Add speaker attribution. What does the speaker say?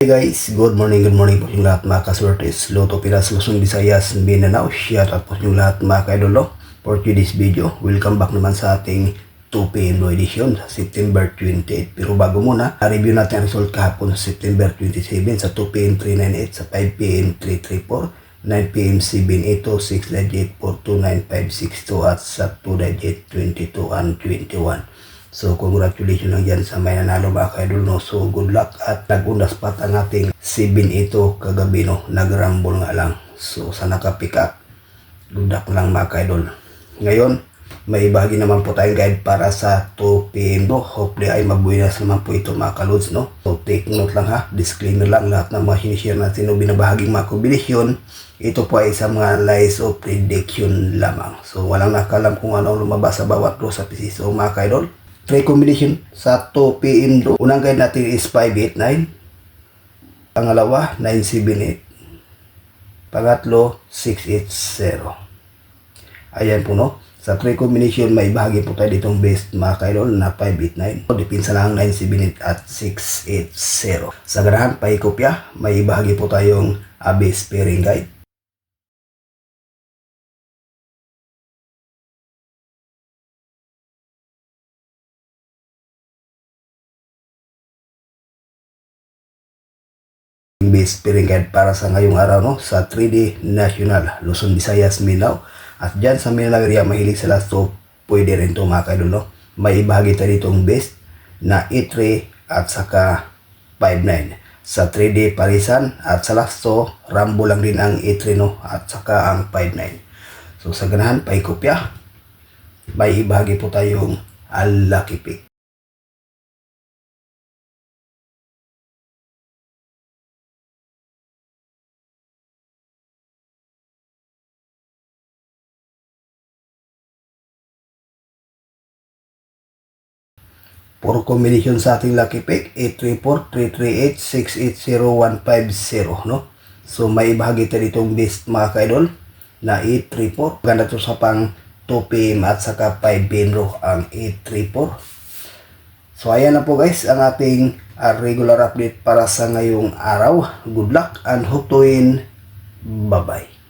Speaker 1: Hey guys, good morning po yung lahat mga kaswertes. Loto Pinas, Luzon, Visayas, Mindanao. Shout out po yung lahat mga kaidolo. For today's video, welcome back naman sa ating 2 PM edition sa September 28. Pero bago muna, review natin ang result kahapon sa September 27 sa 2 PM 398, sa 5 PM 334, 9 PM 782, 6 429 at sa 2 22 and 21. So congratulations lang dyan sa may nanalo mga kaidol, no? So good luck at nag-undas pat ang ating 7 kagabi, no? Nagrambol nga lang. So sana ka-pick up. Good luck lang mga kaidol. Ngayon, may bahagi naman po tayong guide para sa 2 PM, no? Hopefully ay mabuinas naman po ito mga kalods, no? So take note lang ha, disclaimer lang, lahat ng mga sinishare natin o binabahaging mga kombinasyon, ito po ay isang mga lies o prediction lamang. So walang nakalam kung ano lumabas sa bawat row sa PC. So mga kaidol, 3 combination sa 2 PM do. Unang guide natin is 589. Pangalawa, 978. Pangatlo, 680. Ayan po, no. Sa 3 combination, may bahagi po tayo ditong best mga kaidol na 589. Dipinsa lang 978 at 680. Sa ganahan, paikopya, may bahagi po tayong base pairing guide. Base pairing guide para sa ngayong araw, no, sa 3D National Luzon, Visayas, Mindanao. At dyan sa Mindanao area, mahilig sa last 2, pwede rin ito mga kaidol, no. May ibahagi tayo ditong best na 8-3 at saka 5-9 sa 3D parisan, at sa last 2 rambo lang din ang 8-3, no, at saka ang 5-9. So sa ganahan, paikopya, may ibahagi po tayong lucky pick. Puro combination sa ating lucky pick, 834, 338, 680, 150, no? So may ibahagi tayo ditong best mga kaidol na 834. Ganda to sa pang 2 PM at saka 5 PM ang 834. So ayan na po guys ang ating regular update para sa ngayong araw. Good luck and hope to win. Bye bye.